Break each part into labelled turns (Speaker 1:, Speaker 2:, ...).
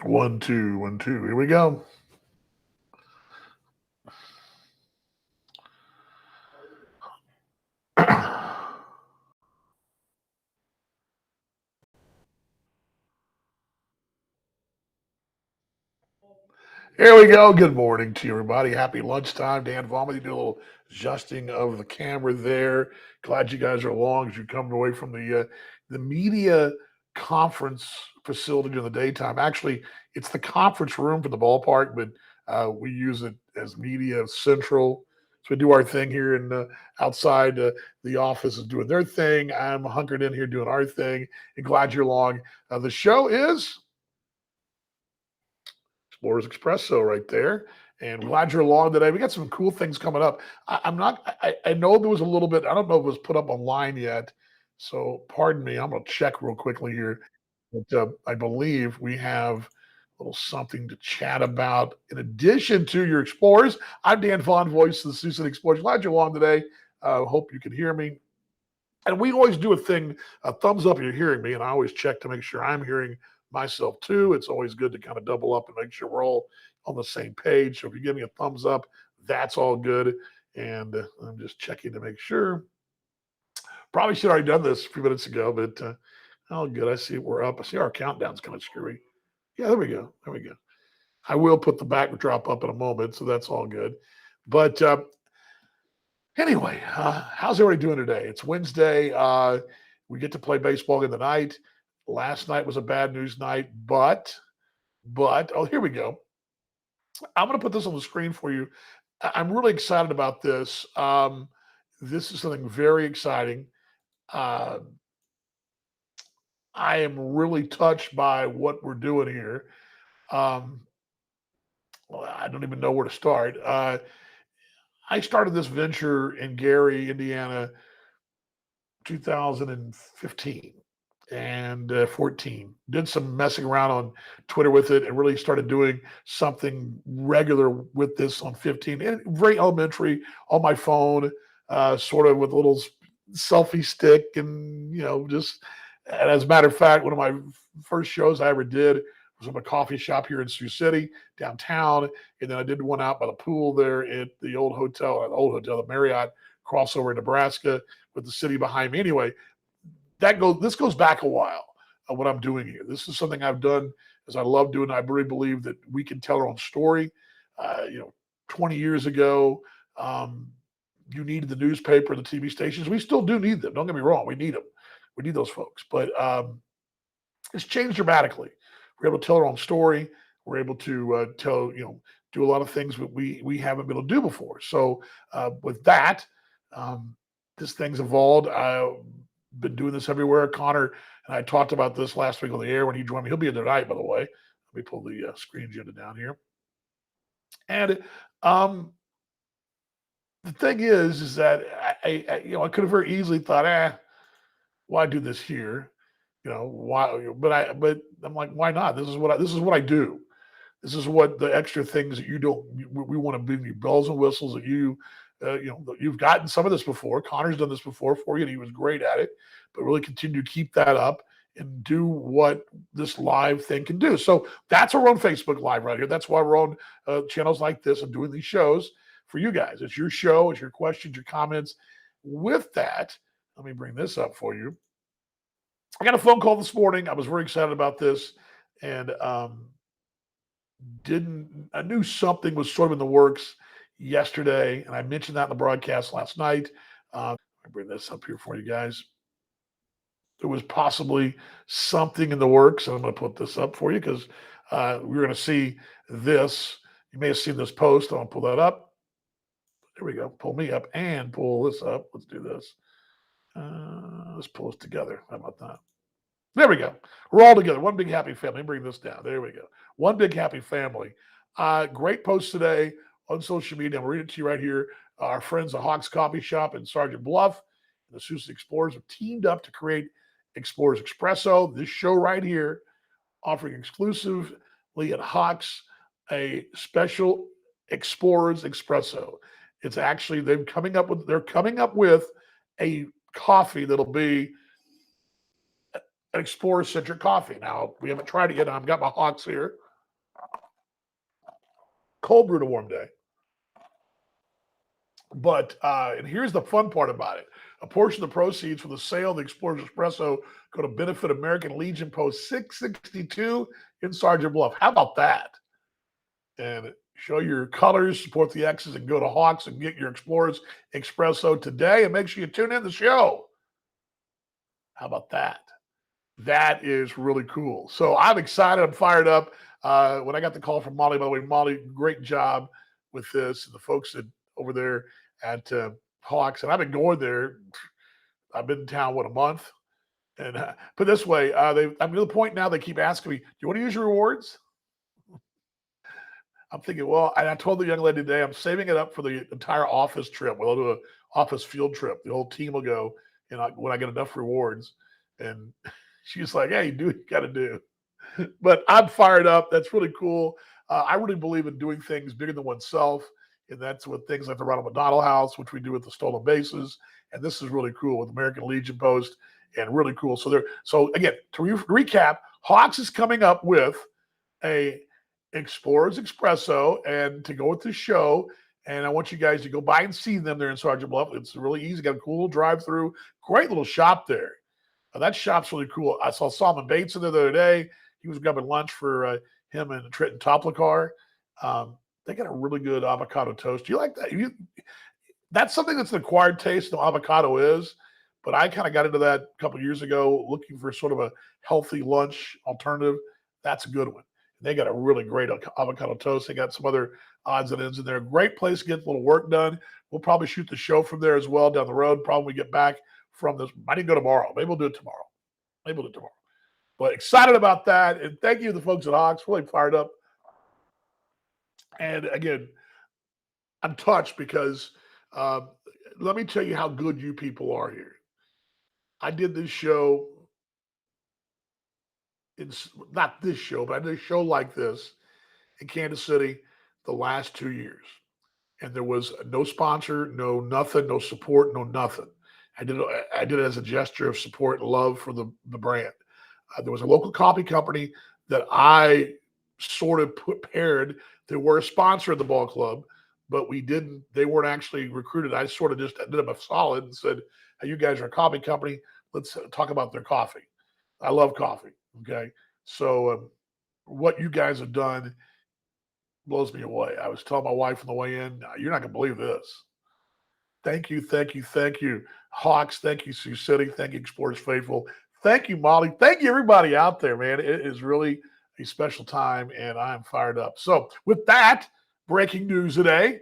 Speaker 1: 1, 2, 1, 2. Here we go. Here we go. Good morning to you, everybody. Happy lunchtime. Dan Vaughn, you do a little adjusting of the camera there. Glad you guys are along as you're coming away from the media conference facility during the daytime. Actually, it's the conference room for the ballpark, but we use it as media central. So we do our thing here, and outside the office is doing their thing. I'm hunkered in here doing our thing. And glad you're along. The show is Explorers Expresso right there. And glad you're along today. We got some cool things coming up. I'm not, I know there was a little bit, I don't know if it was put up online yet. So pardon me, I'm going to check real quickly here. But I believe we have a little something to chat about in addition to your Explorers. I'm Dan Vaughn, voice of the Sioux City Explorers. Glad you're along today. Hope you can hear me. And we always do a thing, a thumbs up if you're hearing me, and I always check to make sure I'm hearing myself too. It's always good to kind of double up and make sure we're all on the same page. So if you give me a thumbs up, that's all good. And I'm just checking to make sure. Probably should have already done this a few minutes ago, but oh, good. I see we're up. I see our countdown's kind of screwy. Yeah, there we go. There we go. I will put the backdrop up in a moment, so that's all good. But anyway, how's everybody doing today? It's Wednesday. We get to play baseball in the night. Last night was a bad news night, but oh, here we go. I'm going to put this on the screen for you. I'm really excited about this. This is something very exciting. Uh, I am really touched by what we're doing here. Um, well, I don't even know where to start. I started this venture in Gary, Indiana, 2015 and 14. Did some messing around on Twitter with it and really started doing something regular with this on 15. And very elementary on my phone, sort of with a little selfie stick and, just. And as a matter of fact, one of my first shows I ever did was in a coffee shop here in Sioux City, downtown. And then I did one out by the pool there at the the Marriott crossover in Nebraska with the city behind me. Anyway, this goes back a while. What I'm doing here. This is something I've done as I love doing. I really believe that we can tell our own story. 20 years ago, you needed the newspaper, the TV stations. We still do need them. Don't get me wrong. We need them. We need those folks. But it's changed dramatically. We're able to tell our own story. We're able to do a lot of things that we haven't been able to do before. So with that, this thing's evolved. I've been doing this everywhere. Connor and I talked about this last week on the air when he joined me. He'll be in tonight, by the way. Let me pull the screen agenda down here. And the thing is that I could have very easily thought, why do this here? Why? But I'm like, why not? This is what I do. This is what the extra things that you don't. We want to bring you bells and whistles that you've gotten some of this before. Connor's done this before for you, and he was great at it. But really continue to keep that up and do what this live thing can do. So that's our own Facebook Live right here. That's why we're on channels like this and doing these shows for you guys. It's your show. It's your questions, your comments. With that, let me bring this up for you. I got a phone call this morning. I was very excited about this, and I knew something was sort of in the works yesterday, and I mentioned that in the broadcast last night. Let me bring this up here for you guys. There was possibly something in the works, and I'm going to put this up for you because we're going to see this. You may have seen this post. I'll pull that up. There we go. Pull me up and pull this up. Let's do this. Let's pull this together. How about that? There we go. We're all together. One big happy family. Bring this down. There we go. One big happy family. Great post today on social media. I'm reading it to you right here. Our friends at Hawks Coffee Shop in Sergeant Bluff and the Sioux City Explorers have teamed up to create Explorers Expresso. This show right here, offering exclusively at Hawks a special Explorers Expresso. It's actually they're coming up with a coffee that'll be an Explorer-centric coffee. Now, we haven't tried it yet. I've got my Hawks here. Cold brew to warm day. But and here's the fun part about it: a portion of the proceeds from the sale of the Explorers Espresso go to benefit American Legion Post 662 in Sergeant Bluff. How about that? And show your colors, support the X's, and go to Hawks and get your Explorers Espresso today. And make sure you tune in the show. How about that? That is really cool. So I'm excited. I'm fired up. When I got the call from Molly, by the way, Molly, great job with this. And the folks over there at Hawks, and I've been going there. I've been in town, a month? And put it this way, I'm to the point now they keep asking me, do you want to use your rewards? I'm thinking, well, and I told the young lady today, I'm saving it up for the entire office trip. We'll do an office field trip. The whole team will go, and when I get enough rewards. And she's like, hey, do what you got to do. But I'm fired up. That's really cool. I really believe in doing things bigger than oneself. And that's with things like the Ronald McDonald House, which we do with the Stolen Bases. And this is really cool with American Legion Post, and really cool. So again, to recap, Hawks is coming up with a Explorers Expresso and to go with the show. And I want you guys to go by and see them there in Sergeant Bluff. It's really easy. Got a cool little drive-through. Great little shop there. That shop's really cool. I saw Solomon Bates in there the other day. He was grabbing lunch for him and Trenton Toplakar. They got a really good avocado toast. Do you like that? That's something that's an acquired taste. No, avocado is, but I kind of got into that a couple of years ago, looking for sort of a healthy lunch alternative. That's a good one. They got a really great avocado toast. They got some other odds and ends in there. Great place to get a little work done. We'll probably shoot the show from there as well down the road. Probably when we get back from this. I didn't go tomorrow. Maybe we'll do it tomorrow. But excited about that. And thank you to the folks at Hawks. Really fired up. And again, I'm touched because let me tell you how good you people are here. I did this show. It's not this show, but I did a show like this in Kansas City the last 2 years. And there was no sponsor, no nothing, no support, no nothing. I did it as a gesture of support and love for the brand. There was a local coffee company that I sort of paired. They were a sponsor of the ball club, but they weren't actually recruited. I sort of just did them a solid and said, hey, you guys are a coffee company. Let's talk about their coffee. I love coffee. Okay. So what you guys have done blows me away. I was telling my wife on the way in, you're not going to believe this. Thank you. Hawks, thank you, Sioux City. Thank you, Explorers Faithful. Thank you, Molly. Thank you, everybody out there, man. It is really a special time, and I'm fired up. So with that, breaking news today,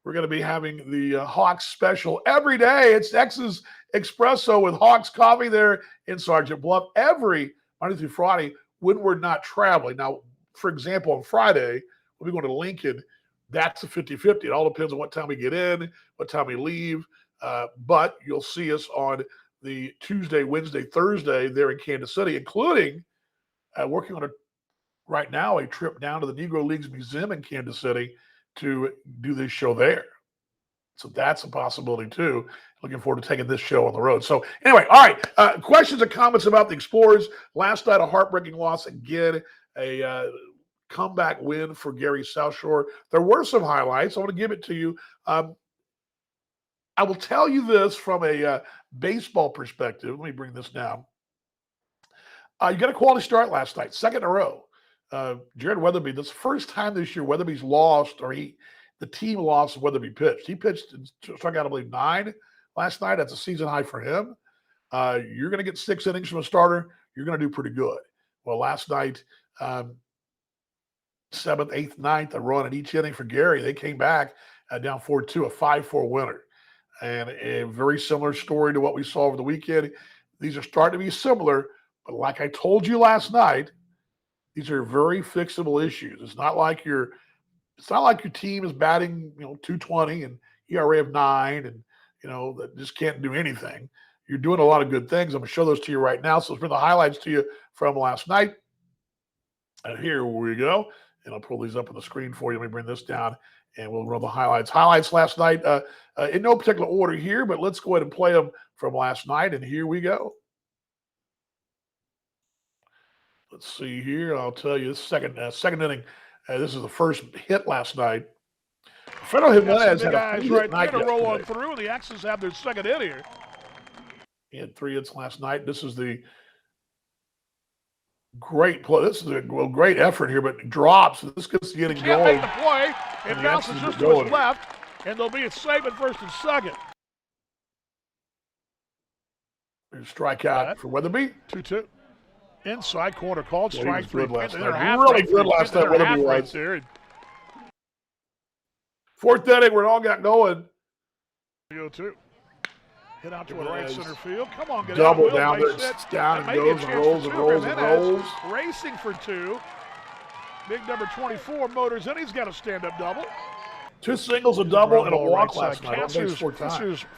Speaker 1: we're going to be having the Hawks special every day. It's X's Expresso with Hawks Coffee there in Sergeant Bluff every Monday through Friday when we're not traveling. Now, for example, on Friday, we'll be going to Lincoln. That's a 50-50. It all depends on what time we get in, what time we leave. But you'll see us on the Tuesday, Wednesday, Thursday there in Kansas City, including working on right now a trip down to the Negro Leagues Museum in Kansas City to do this show there. So that's a possibility too. Looking forward to taking this show on the road. So anyway, all right. Questions or comments about the Explorers? Last night, a heartbreaking loss again. A comeback win for Gary South Shore. There were some highlights. I want to give it to you. I will tell you this from a baseball perspective. Let me bring this down. You got a quality start last night, second in a row. Jared Weatherby, that's the first time this year Weatherby's lost, or the team lost Weatherby pitched. He pitched and struck out, I believe, 9 last night. That's a season high for him. You're going to get 6 innings from a starter. You're going to do pretty good. Well, last night, 7th, 8th, 9th, a run in each inning for Gary. They came back down 4-2, a 5-4 winner. And a very similar story to what we saw over the weekend. These are starting to be similar, but like I told you last night, these are very fixable issues. It's not like your team is batting, 220 and ERA of 9 and, that just can't do anything. You're doing a lot of good things. I'm going to show those to you right now. So let's bring the highlights to you from last night. And here we go. And I'll pull these up on the screen for you. Let me bring this down and we'll run the highlights. Highlights last night in no particular order here, but let's go ahead and play them from last night. And here we go. Let's see here. I'll tell you, second inning. This is the first hit last night. Fernando Jimenez had a
Speaker 2: guys right there to roll on through, and the X's have their second hit here.
Speaker 1: He had 3 hits last night. This is the great play. This is a great effort here, but drops. This gets getting going.
Speaker 2: Can't make the play. It bounces just to his left, and there'll be a save at first and second.
Speaker 1: Strikeout for Weatherby.
Speaker 2: 2-2. Inside corner called strike three.
Speaker 1: Really good last night. Weatherby was
Speaker 2: there.
Speaker 1: Fourth inning, we're all got going.
Speaker 2: 0-2. Hit out to a right center field. Come on, get
Speaker 1: double
Speaker 2: out.
Speaker 1: Down there. It's down and goes and rolls and rolls and rolls.
Speaker 2: Racing for 2. Big number 24 motors in. He's got a stand-up double.
Speaker 1: 2 singles, a double, and a walk last night.
Speaker 2: Casser's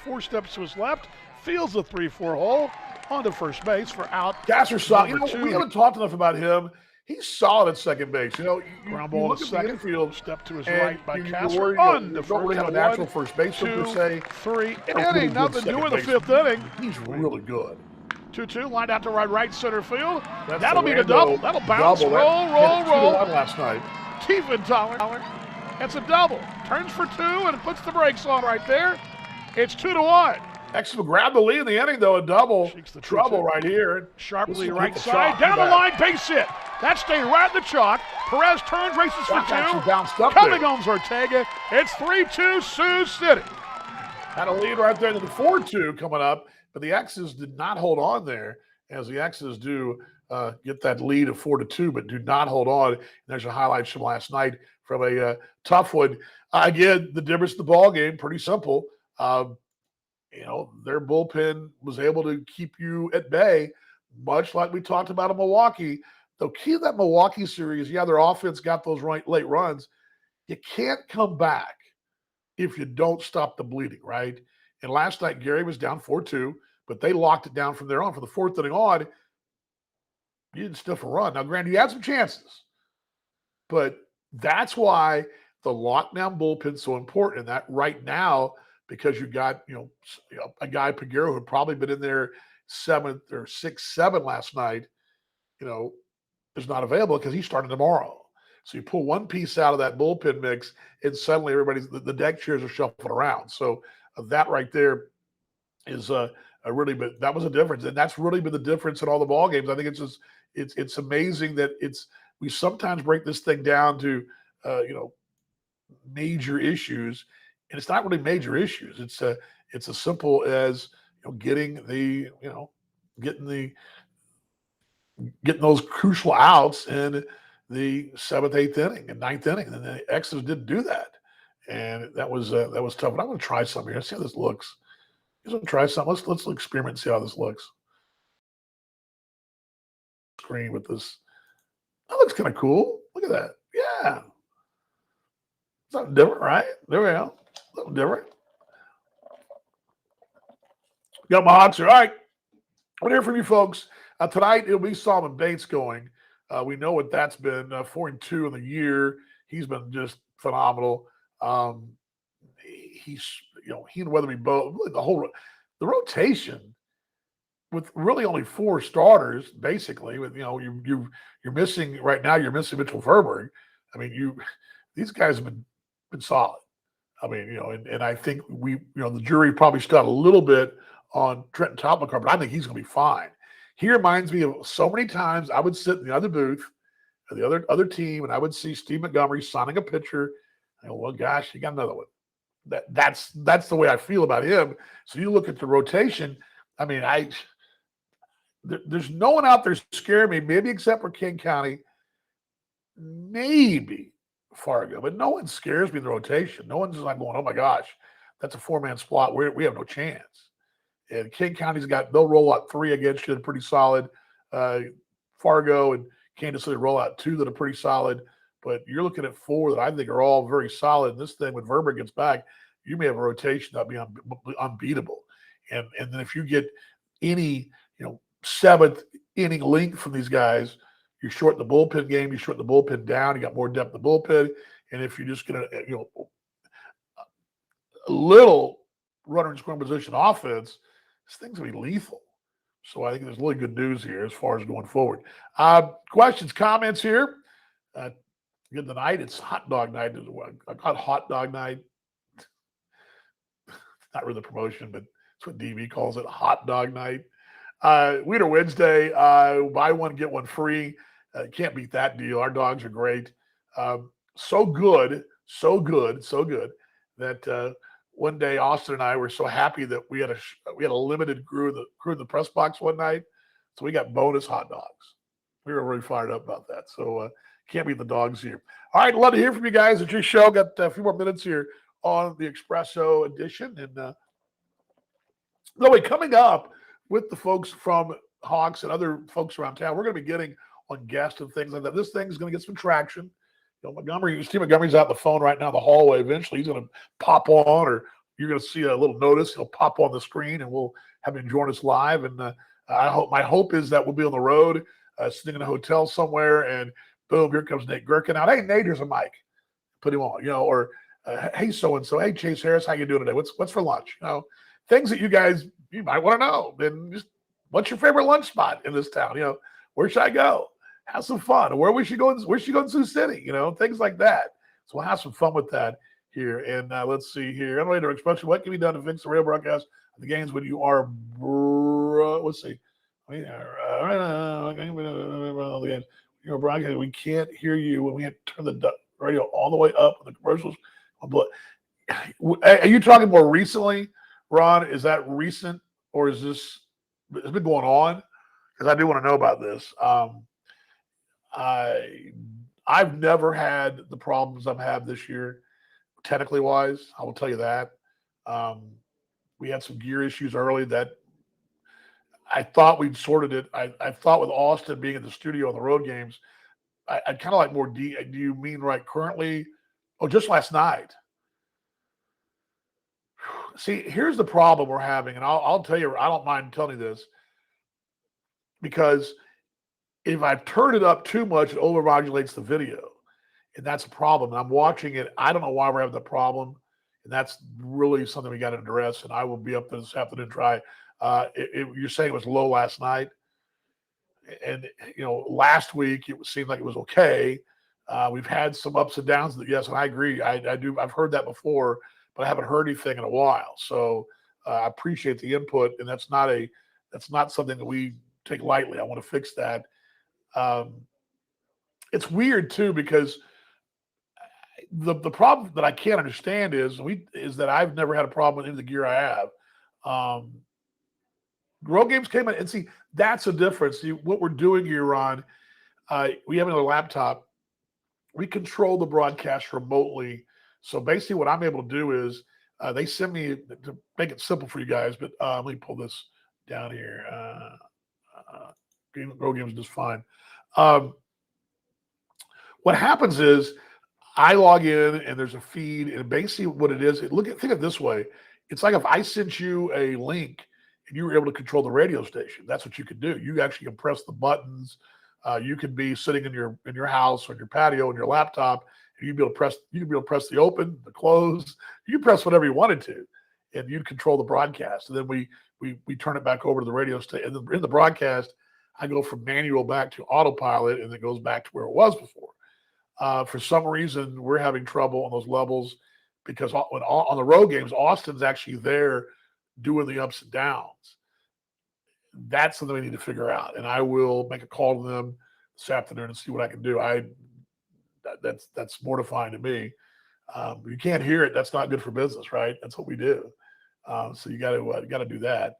Speaker 2: 4 steps to his left. Fields the 3-4 hole on to first base for out.
Speaker 1: Casser's solid. We haven't talked enough about him. He's solid at second base.
Speaker 2: Ground ball to second.
Speaker 1: Infield,
Speaker 2: step to his right by Casser.
Speaker 1: You don't really have a natural first baseman per se.
Speaker 2: 3. It ain't nothing to do in the 5th inning.
Speaker 1: He's really good.
Speaker 2: 2-2, lined out to right center field. That'll be the double. That'll bounce. Roll.
Speaker 1: Last night.
Speaker 2: Tiefenthaler. That's a double. Turns for 2 and puts the brakes on right there. It's 2-1.
Speaker 1: X will grab the lead in the inning, though. A double. Trouble right here.
Speaker 2: Sharply right side. Down the line. Base hit. That stayed right in the chalk. Perez turns, races for 2. Coming on Ortega. It's 3-2 Sioux City.
Speaker 1: Had a lead right there to the 4-2 coming up, but the X's did not hold on there, as the X's do get that lead of 4-2, but do not hold on. And there's a highlight from last night from a tough one. Again, the difference in the ball game, pretty simple. Their bullpen was able to keep you at bay, much like we talked about in Milwaukee. The key to that Milwaukee series, their offense got those late runs. You can't come back if you don't stop the bleeding, right? And last night, Gary was down 4-2, but they locked it down from there on. For the 4th inning on, you didn't stiff a run. Now, granted, you had some chances, but that's why the lockdown bullpen's so important. And that right now, because you got, a guy, Peguero, who had probably been in there 7th or 6th, 7th last night, is not available because he's starting tomorrow. So you pull one piece out of that bullpen mix, and suddenly the deck chairs are shuffling around. So that right there is that was a difference, and that's really been the difference in all the ball games. I think it's amazing that we sometimes break this thing down to major issues. And it's not really major issues. It's as simple as getting those crucial outs in the 7th, 8th inning and 9th inning. And the X's didn't do that, and that was tough. But I'm going to try something here. Let's see how this looks. I'm going to try something. Let's experiment and see how this looks. Screen with this. That looks kind of cool. Look at that. Yeah. Something different, right? There we go. A little different. Got my Hawks here. All right. I want to hear from you folks. Tonight, it'll be Solomon Bates going. We know what that's been, 4-2 in the year. He's been just phenomenal. He and Weatherby both, the rotation with really only 4 starters, basically, with, you're missing right now, you're missing Mitchell Verberg. I mean, these guys have been solid. I mean, and I think the jury probably stood out a little bit on Trenton Topmacar, but I think he's going to be fine. He reminds me of so many times I would sit in the other booth, the other team, and I would see Steve Montgomery signing a pitcher. I go, well, gosh, you got another one. That's the way I feel about him. So you look at the rotation. I mean, there's no one out there scaring me, maybe except for King County, maybe Fargo, but no one scares me in the rotation. No one's like going, oh my gosh, that's a 4-man spot. We have no chance. And King County's they'll roll out 3 against you that are pretty solid. Fargo and Kansas City roll out 2 that are pretty solid. But you're looking at 4 that I think are all very solid. And this thing, when Verber gets back, you may have a rotation that'll be unbeatable. And then if you get any 7th inning length from these guys, you shorten the bullpen game, you shorten the bullpen down, you got more depth in the bullpen. And if you're just going to, a little runner in scoring position offense, this thing's going to be lethal. So I think there's really good news here as far as going forward. Questions, comments here. Again, tonight it's hot dog night. I got hot dog night. Not really the promotion, but that's what DB calls it, hot dog night. Wiener Wednesday, buy one, get one free. Can't beat that deal. Our dogs are great. So good that one day Austin and I were so happy that we had a limited crew in the press box one night, so we got bonus hot dogs. We were really fired up about that. So can't beat the dogs here. All right, love to hear from you guys. It's your show. Got a few more minutes here on the Expresso edition, and coming up with the folks from Hawks and other folks around town, we're going to be getting on guests and things like that. This thing is going to get some traction. Steve Montgomery's out on the phone right now in the hallway. Eventually, he's going to pop on, or you're going to see a little notice. He'll pop on the screen, and we'll have him join us live. And my hope is that we'll be on the road, sitting in a hotel somewhere, and boom, here comes Nate Gherkin out. Hey, Nate, here's a mic. Put him on, or hey, so-and-so. Hey, Chase Harris, how you doing today? What's for lunch? Things that you might want to know. Then just, what's your favorite lunch spot in this town? Where should I go? Have some fun. Where should go in Sioux City? Things like that. So we'll have some fun with that here. And let's see here. Unrelated expression. What can be done to fix the radio broadcast of the games when you are? Let's see. You're broadcasting. We can't hear you when we have to turn the radio all the way up with the commercials. Are you talking more recently, Ron? Is that recent, or is this? It's been going on? Because I do want to know about this. I've never had the problems I've had this year, technically wise. I will tell you that. We had some gear issues early that I thought we'd sorted it. I thought with Austin being in the studio on the road games, I'd kind of like more. Do you mean right currently? Oh, just last night. See, here's the problem we're having, and I'll tell you, I don't mind telling you this, because if I turn it up too much, it overmodulates the video, and that's a problem. And I'm watching it. I don't know why we're having the problem, and that's really something we got to address. And I will be up there this afternoon to try. You're saying it was low last night, and last week it seemed like it was okay. We've had some ups and downs. Yes, and I agree. I do. I've heard that before, but I haven't heard anything in a while. So I appreciate the input, and that's not something that we take lightly. I want to fix that. It's weird too, because the problem that I can't understand is that I've never had a problem with any of the gear I have. Road games came in, and see, that's a difference. What we're doing here, Ron, we have another laptop. We control the broadcast remotely. So basically what I'm able to do is they send me, to make it simple for you guys, but let me pull this down here. Road games is just fine. What happens is I log in and there's a feed, and basically what it is, think of it this way. It's like if I sent you a link and you were able to control the radio station. That's what you could do. You actually can press the buttons. You could be sitting in your house or in your patio on your laptop, and you'd be able to press the open, the close. You can press whatever you wanted to, and you'd control the broadcast. And then we turn it back over to the radio station. And in the broadcast, I go from manual back to autopilot, and it goes back to where it was before. For some reason, we're having trouble on those levels, because on the road games, Austin's actually there doing the ups and downs. That's something we need to figure out, and I will make a call to them this afternoon and see what I can do. That's mortifying to me. You can't hear it. That's not good for business, right? That's what we do. So you got to do that.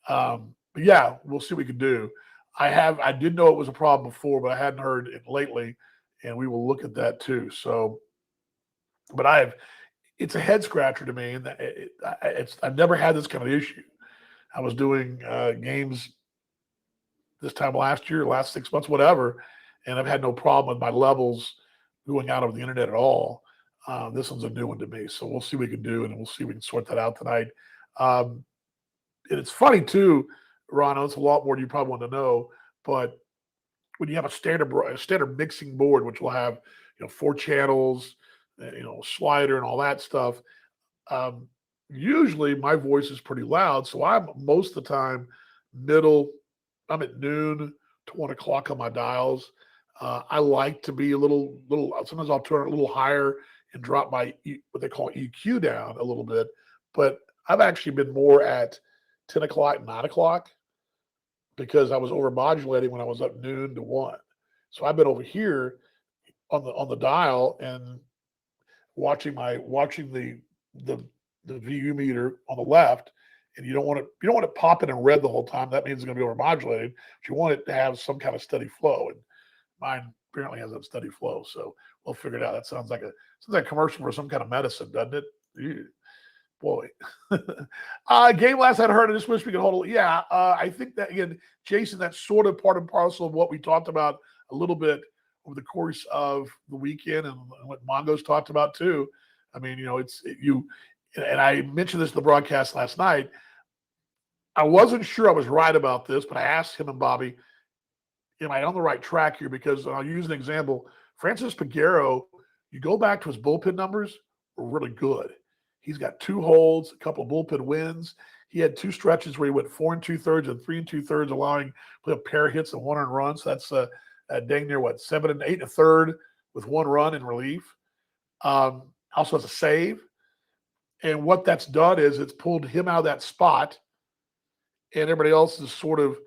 Speaker 1: But yeah, we'll see what we can do. I did know it was a problem before, but I hadn't heard it lately, and we will look at that too. So, but it's a head scratcher to me, and I've never had this kind of issue. I was doing games this time last year, last 6 months, whatever, and I've had no problem with my levels going out over the internet at all. This one's a new one to me, so we'll see what we can do, and we'll see if we can sort that out tonight. And it's funny too, Ron, it's a lot more than you probably want to know, but when you have a standard mixing board, which will have 4 channels, slider and all that stuff, usually my voice is pretty loud, so I'm most of the time I'm at noon to 1 o'clock on my dials. I like to be a little. Sometimes I'll turn it a little higher and drop my what they call EQ down a little bit. But I've actually been more at 10 o'clock, 9 o'clock because I was overmodulating when I was up noon to 1. So I've been over here on the dial and watching the VU meter on the left, and you don't want it popping in red the whole time. That means it's going to be overmodulated. But you want it to have some kind of steady flow, and mine apparently has a steady flow. So we'll figure it out. That sounds like a commercial for some kind of medicine, doesn't it? Ew. Boy. Game last I'd heard, I just wish we could hold it. Yeah, I think that, again, Jason, that's sort of part and parcel of what we talked about a little bit over the course of the weekend and what Mongo's talked about too. I mean, and I mentioned this in the broadcast last night. I wasn't sure I was right about this, but I asked him and Bobby, am I on the right track here? Because I'll use an example. Francis Peguero, you go back to his bullpen numbers, were really good. He's got 2 holds, a couple of bullpen wins. He had 2 stretches where he went 4 2/3 and 3 2/3, allowing a pair of hits and 1 earned run. So that's dang near 7 and 8 1/3 with 1 run in relief. Also has a save. And what that's done is it's pulled him out of that spot, and everybody else is sort of,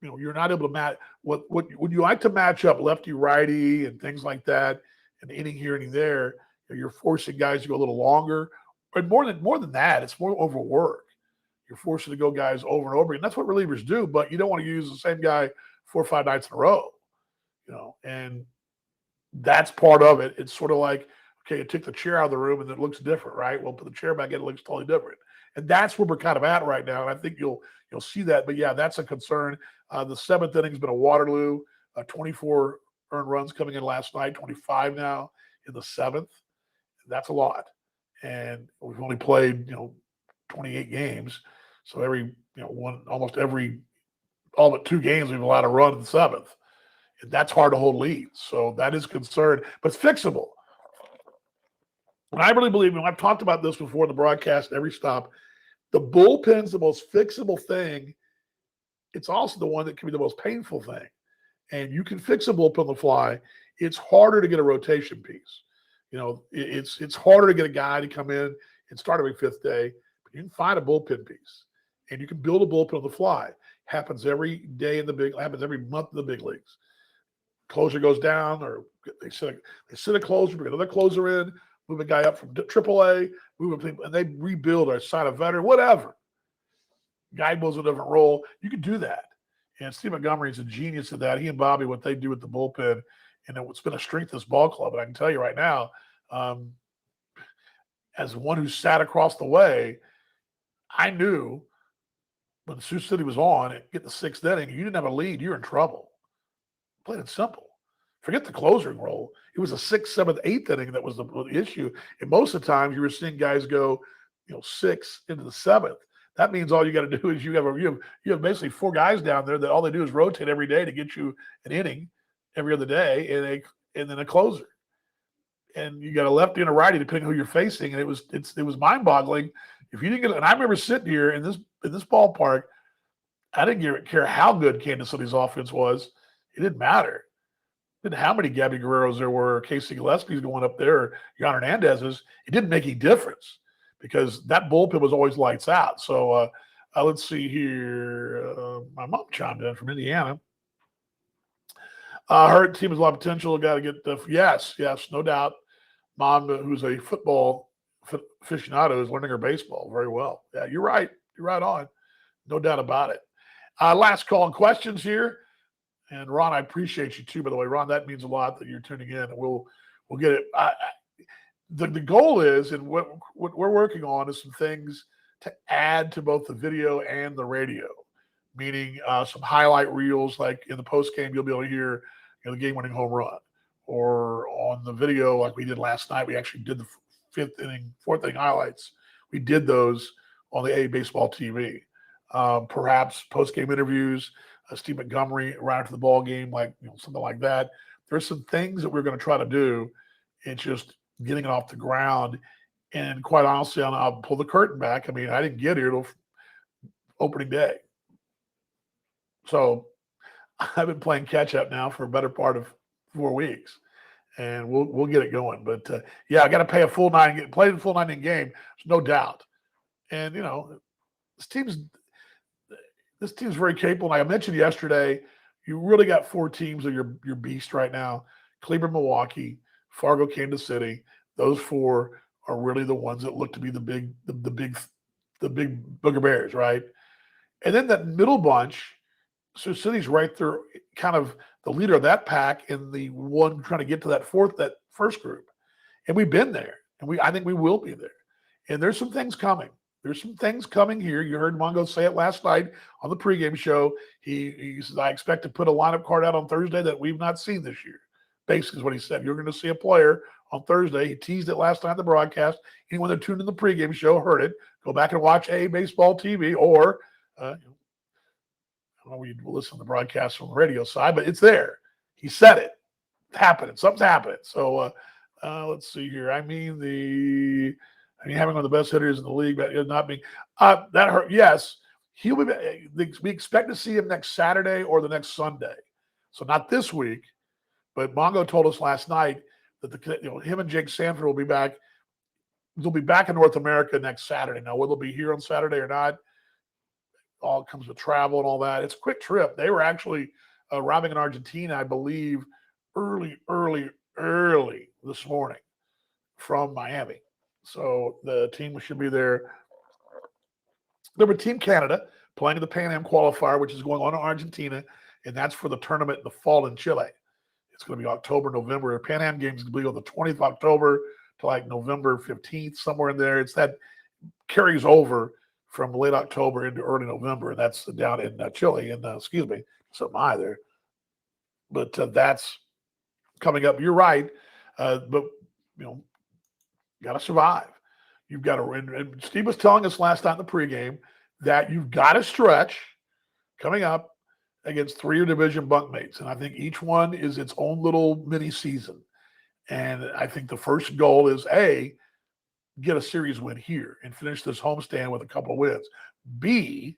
Speaker 1: you're not able to match what would you like to match up lefty righty and things like that, an inning here, inning there. You're forcing guys to go a little longer, but more than that, it's more overwork. You're forcing to go guys over and over, and that's what relievers do. But you don't want to use the same guy 4 or 5 nights in a row, and that's part of it. It's sort of like, okay, you took the chair out of the room and it looks different, right? Well, put the chair back in, it looks totally different, and that's where we're kind of at right now. And I think you'll see that. But yeah, that's a concern. The 7th inning's been a Waterloo. 24 earned runs coming in last night, 25 now in the 7th. That's a lot. And we've only played, 28 games. So all but 2 games, we've allowed a run in the 7th. And that's hard to hold leads. So that is concern, but it's fixable. And I really believe, I've talked about this before in the broadcast, every stop, the bullpen's the most fixable thing. It's also the one that can be the most painful thing. And you can fix a bullpen on the fly. It's harder to get a rotation piece. It's harder to get a guy to come in and start every 5th day, but you can find a bullpen piece, and you can build a bullpen on the fly. Happens every day happens every month in the big leagues. Closer goes down, or they sit a closer, bring another closer in, move a guy up from AAA, move him, and they rebuild or sign a veteran, whatever. Guy moves a different role. You can do that. And Steve Montgomery is a genius at that. He and Bobby, what they do with the bullpen, and it's been a strength of this ball club. And I can tell you right now, as one who sat across the way, I knew when Sioux City was on and get the 6th inning, you didn't have a lead, you're in trouble. Plain and simple. Forget the closing role. It was a 6th, 7th, 8th inning that was the issue. And most of the time, you were seeing guys go, 6 into the 7th. That means all you got to do is you have basically 4 guys down there that all they do is rotate every day to get you an inning every other day, and then a closer. And you got a lefty and a righty depending on who you're facing. And it was mind-boggling. If you didn't get, and I remember sitting here in this ballpark, I didn't care how good Kansas City's offense was. It didn't matter. It didn't how many Gabby Guerreros there were, Casey Gillespie's going up there, or Jan Hernandez's. It didn't make any difference because that bullpen was always lights out. So let's see here. My mom chimed in from Indiana. Her team has a lot of potential. Got to get yes, no doubt. Mom, who's a football aficionado, is learning her baseball very well. Yeah, you're right. You're right on. No doubt about it. Last call and questions here. And Ron, I appreciate you too, by the way. Ron, that means a lot that you're tuning in. And we'll get it. The goal is, and what we're working on is some things to add to both the video and the radio, meaning some highlight reels, like in the post game, you'll be able to hear the game-winning home run, or on the video like we did last night. We actually did the 4th inning highlights. We did those on the A Baseball TV. Perhaps post-game interviews, Steve Montgomery right after the ball game, something like that. There's some things that we're going to try to do. It's just getting it off the ground. And quite honestly, I'll pull the curtain back. I mean, I didn't get here till opening day. So I've been playing catch up now for a better part of 4 weeks, and we'll get it going. But yeah, I got to pay a full 9, play the full 9 game. There's no doubt. And this team's very capable. Like I mentioned yesterday, you really got 4 teams of your beast right now: Cleveland, Milwaukee, Fargo, Kansas City. Those 4 are really the ones that look to be the big booger bears, right? And then that middle bunch. So City's right there, kind of the leader of that pack, and the one trying to get to that first group. And we've been there, and I think we will be there. And there's some things coming. There's some things coming here. You heard Mongo say it last night on the pregame show. He says, I expect to put a lineup card out on Thursday that we've not seen this year. Basically is what he said. You're going to see a player on Thursday. He teased it last night on the broadcast. Anyone that tuned in the pregame show heard it. Go back and watch baseball TV, or I don't know where you listen to the broadcast on the radio side, but it's there. He said it. It's happening. Something's happening. So let's see here. Having one of the best hitters in the league, but not being that hurt. Yes, he'll be. We expect to see him next Saturday or the next Sunday. So not this week, but Mongo told us last night that him and Jake Sanford will be back. They'll be back in North America next Saturday. Now, whether they'll be here on Saturday or not, all comes with travel and all that. It's a quick trip. They were actually arriving in Argentina, I believe, early this morning from Miami. So the team should be there. There were Team Canada playing in the Pan Am qualifier, which is going on in Argentina, and that's for the tournament in the fall in Chile. It's going to be October, November. The Pan Am games will be on the 20th of October to like November 15th, somewhere in there. It's that carries over from late October into early November, and that's down in Chile. And something either. But that's coming up. You're right, but got to survive. You've got to. And Steve was telling us last night in the pregame that you've got to stretch coming up against 3 division bunkmates, and I think each one is its own little mini season. And I think the first goal is get a series win here and finish this homestand with a couple of wins. B,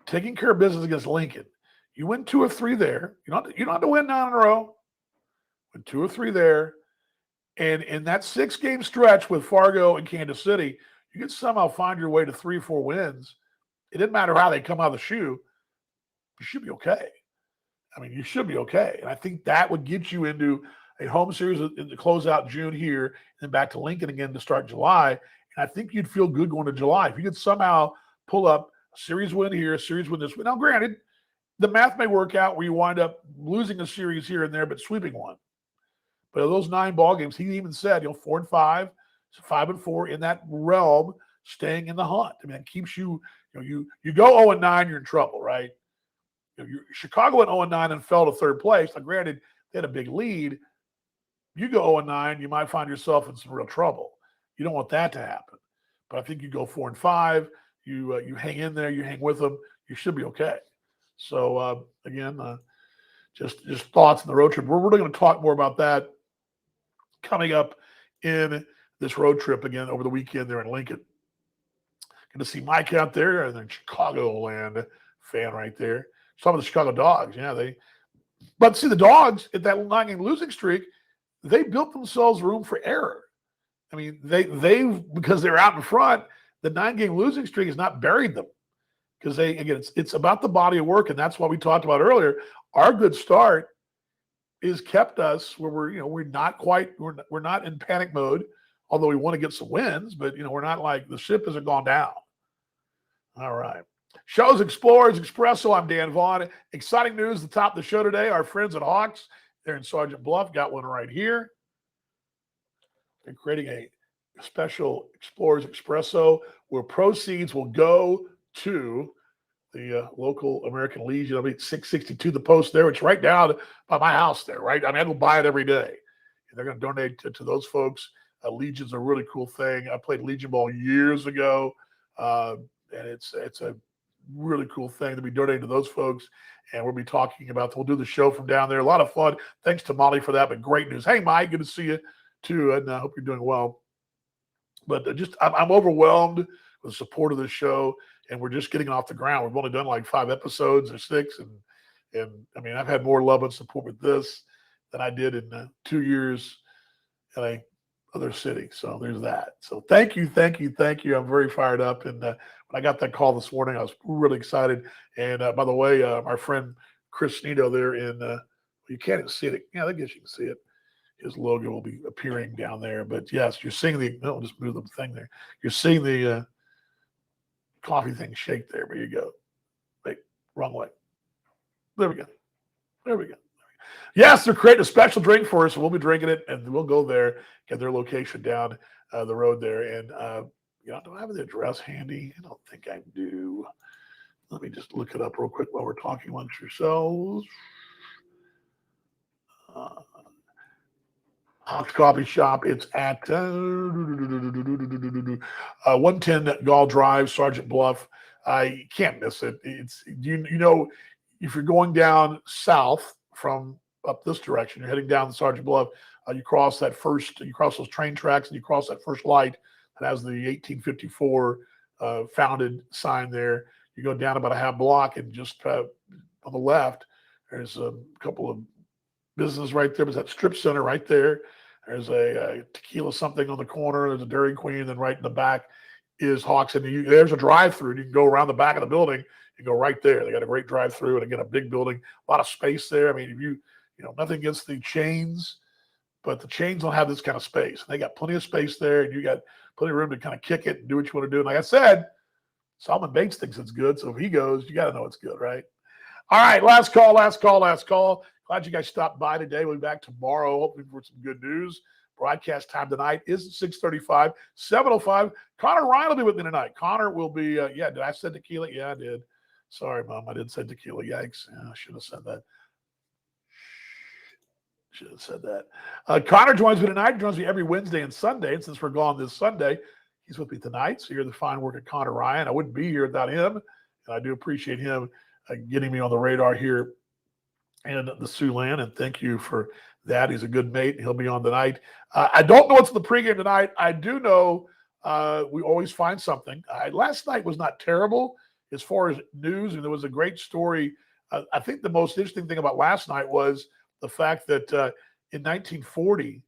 Speaker 1: taking care of business against Lincoln. You win 2 or 3 there. You don't have to win 9 in a row. Win 2 or 3 there. And in that 6-game stretch with Fargo and Kansas City, you can somehow find your way to 3 or 4 wins. It doesn't matter how they come out of the shoe. You should be okay. You should be okay. And I think that would get you into a home series to close out June here, and then back to Lincoln again to start July. And I think you'd feel good going to July. If you could somehow pull up a series win here, a series win this week. Now, granted, the math may work out where you wind up losing a series here and there, but sweeping one. But of those 9 ball games, he even said, 4-5, 5-4 in that realm, staying in the hunt. It keeps you, you go 0-9, you're in trouble, right? Chicago went 0-9 and fell to 3rd place. Now, granted, they had a big lead. You go 0-9, you might find yourself in some real trouble. You don't want that to happen. But I think you go 4-5, you hang in there, you hang with them, you should be okay. So again, just thoughts on the road trip. We're really going to talk more about that coming up in this road trip again over the weekend there in Lincoln. Going to see Mike out there, and then Chicagoland fan right there. Some of the Chicago Dogs, but see the Dogs at that 9-game losing streak. They built themselves room for error. They because they're out in front, the 9-game losing streak has not buried them. Because it's about the body of work, and that's what we talked about earlier. Our good start is kept us where we're not in panic mode, although we want to get some wins, but we're not like the ship hasn't gone down. All right. Shows Explorers Expresso. I'm Dan Vaughn. Exciting news at the top of the show today. Our friends at Hawks, they're in Sergeant Bluff, got one right here. They're creating a special Explorers Expresso where proceeds will go to the local American Legion. 662 The Post there. It's right down by my house there, right? I go buy it every day. And they're going to donate to those folks. Legion's a really cool thing. I played Legion ball years ago, and it's a really cool thing to be donating to those folks. And we'll be talking about, we'll do the show from down there. A lot of fun. Thanks to Molly for that, but great news. Hey, Mike, good to see you too, and I hope you're doing well. But I'm overwhelmed with the support of the show, and we're just getting off the ground. We've only done like 5 episodes or 6, and And I mean, I've had more love and support with this than I did in 2 years in a other city. So there's that. So thank you. I'm very fired up. And when I got that call this morning, I was really excited. And by the way, my friend Chris Nito there you can't even see it. Yeah, I guess you can see it. His logo will be appearing down there. But yes, you're seeing just move the thing there. You're seeing the coffee thing shake there. There you go. Wait, wrong way. There we go. Yes, they're creating a special drink for us. We'll be drinking it, and we'll go there, get their location down the road there. And, do I have the address handy? I don't think I do. Let me just look it up real quick while we're talking amongst yourselves. Hawks Coffee Shop. It's at 110 Gall Drive, Sergeant Bluff. You can't miss it. It's if you're going down south from up this direction, you're heading down the Sergeant Bluff. You cross those train tracks, and you cross that first light that has the 1854 founded sign there. You go down about a half block, and just on the left, there's a couple of businesses right there. There's that strip center right there. There's a tequila something on the corner. There's a Dairy Queen. Then right in the back is Hawks. And there's a drive-through. You can go around the back of the building and go right there. They got a great drive-through, and again, a big building, a lot of space there. I mean, if nothing against the chains, but the chains don't have this kind of space. They got plenty of space there, and you got plenty of room to kind of kick it and do what you want to do. And like I said, Solomon Bates thinks it's good, so if he goes, you got to know it's good, right? All right, last call. Glad you guys stopped by today. We'll be back tomorrow, hopefully for some good news. Broadcast time tonight is at 6:35, 7:05. Connor Ryan will be with me tonight. Connor will be, did I say tequila? Yeah, I did. Sorry, Mom, I didn't say tequila. Yikes. Yeah, I should have said that. Connor joins me tonight. He joins me every Wednesday and Sunday. And since we're gone this Sunday, he's with me tonight. So you're the fine work of Connor Ryan. I wouldn't be here without him. And I do appreciate him getting me on the radar here in the Siouxland. And thank you for that. He's a good mate. And he'll be on tonight. I don't know what's in the pregame tonight. I do know we always find something. Last night was not terrible as far as news. And there was a great story. I think the most interesting thing about last night was the fact that in 1940,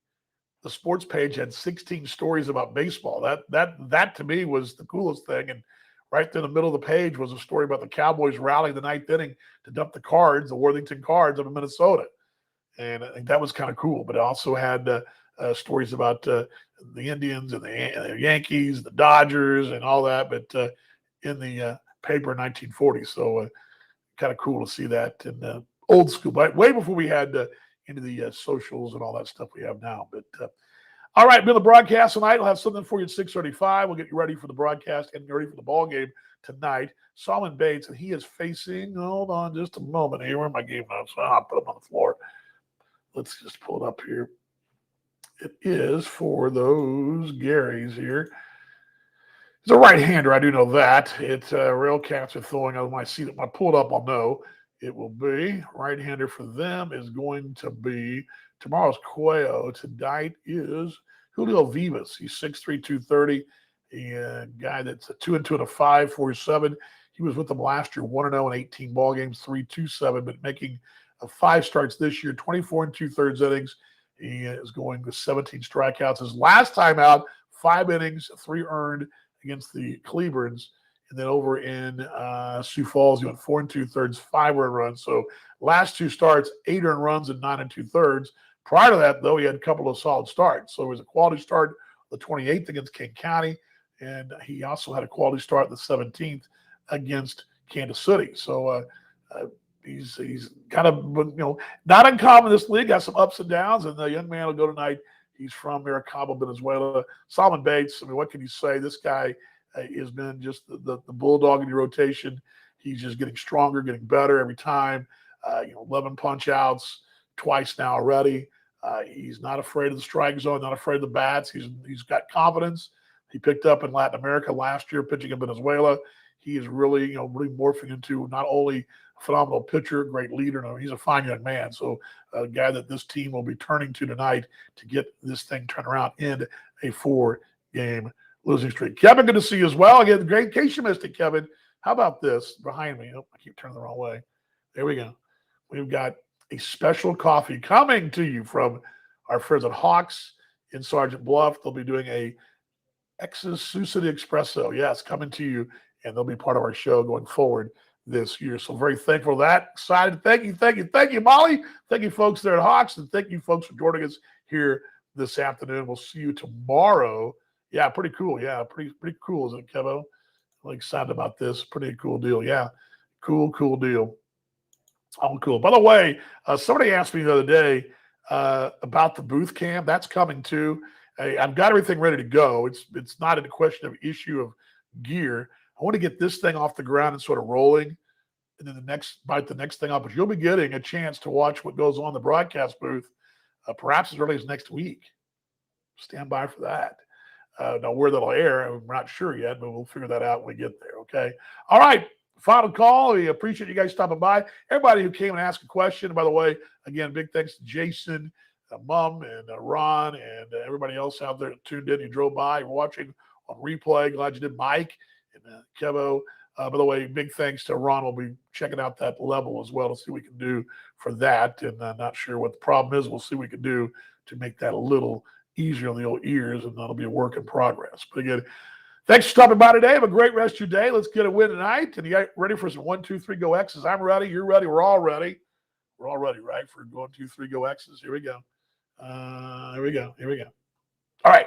Speaker 1: the sports page had 16 stories about baseball. That to me was the coolest thing. And right there in the middle of the page was a story about the Cowboys rallying the ninth inning to dump the Worthington Cards up in Minnesota. And I think that was kind of cool. But it also had stories about the Indians and the Yankees, the Dodgers, and all that. But in the paper in 1940. So kind of cool to see that in old school, but way before we had into the socials and all that stuff we have now. But all right, been the broadcast tonight. We'll have something for you at 6:35. We'll get you ready for the broadcast and ready for the ball game tonight. Solomon Bates, and he is facing. Hold on, just a moment here. Where are my game notes? I'll put them on the floor. Let's just pull it up here. It is for those Garys here. He's a right-hander. I do know that. It's Railcats are throwing. When I see that, when I pull it up, I'll know. It will be right-hander for them is going to be tomorrow's Cuello. Tonight is Julio Vivas. He's 6'3", 230. A guy that's a 2-2 and a 5.47. He was with them last year, 1-0 in 18 ball games, 3.27, but making 5 starts this year, 24 and 2/3 innings. He is going with 17 strikeouts. His last time out, 5 innings, 3 earned against the Cleburnes. And then over in Sioux Falls, he went 4 2/3, 5 earned runs. So last 2 starts, 8 earned runs and 9 2/3. Prior to that, though, he had a couple of solid starts. So it was a quality start the 28th against King County, and he also had a quality start the 17th against Kansas City. So he's kind of not uncommon in this league. Got some ups and downs, and the young man will go tonight. He's from Maracaibo, Venezuela. Solomon Bates. I mean, what can you say? This guy has been just the bulldog in your rotation. He's just getting stronger, getting better every time. 11 punch outs twice now already. He's not afraid of the strike zone, not afraid of the bats. He's got confidence. He picked up in Latin America last year, pitching in Venezuela. He is really, really morphing into not only a phenomenal pitcher, great leader. No, he's a fine young man. So a guy that this team will be turning to tonight to get this thing turned around in a 4-game losing streak. Kevin, good to see you as well. Again, great case you missed it, Kevin. How about this behind me? Oh, I keep turning the wrong way. There we go. we've got a special coffee coming to you from our friends at Hawks in Sergeant Bluff. They'll be doing a Expresso Expresso. Yes, coming to you, and they'll be part of our show going forward this year. So very thankful for that. Excited. Thank you, Molly. Thank you, folks there at Hawks, and thank you, folks, for joining us here this afternoon. We'll see you tomorrow. Yeah, pretty cool. Yeah, pretty cool, isn't it, Kevo? I'm excited about this. Pretty cool deal. Yeah, cool deal. Oh, cool. By the way, somebody asked me the other day about the booth cam. That's coming too. I've got everything ready to go. It's not a question of issue of gear. I want to get this thing off the ground and sort of rolling, and then bite the next thing up. But you'll be getting a chance to watch what goes on in the broadcast booth, perhaps as early as next week. Stand by for that. Now, where that'll air, I'm not sure yet, but we'll figure that out when we get there, okay? All right, final call. We appreciate you guys stopping by. Everybody who came and asked a question, by the way, again, big thanks to Jason, Mum, and Ron, and everybody else out there tuned in. You drove by, you're watching on replay. Glad you did, Mike and Kevo. By the way, big thanks to Ron. We'll be checking out that level as well to see what we can do for that. And I'm not sure what the problem is. We'll see what we can do to make that a little easier on the old ears, and that'll be a work in progress. But again, thanks for stopping by today. Have a great rest of your day. Let's get a win tonight. And you got ready for some 1, 2, 3 go X's? I'm ready. You're ready. We're all ready. We're all ready, right? For 1, 2, 3 go X's. Here we go. Here we go. All right.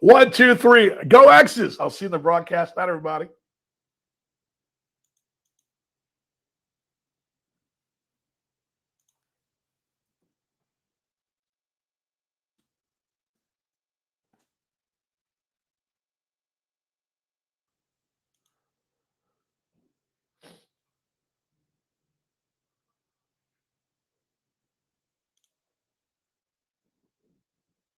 Speaker 1: 1, 2, 3 go X's. I'll see you in the broadcast. Night, everybody.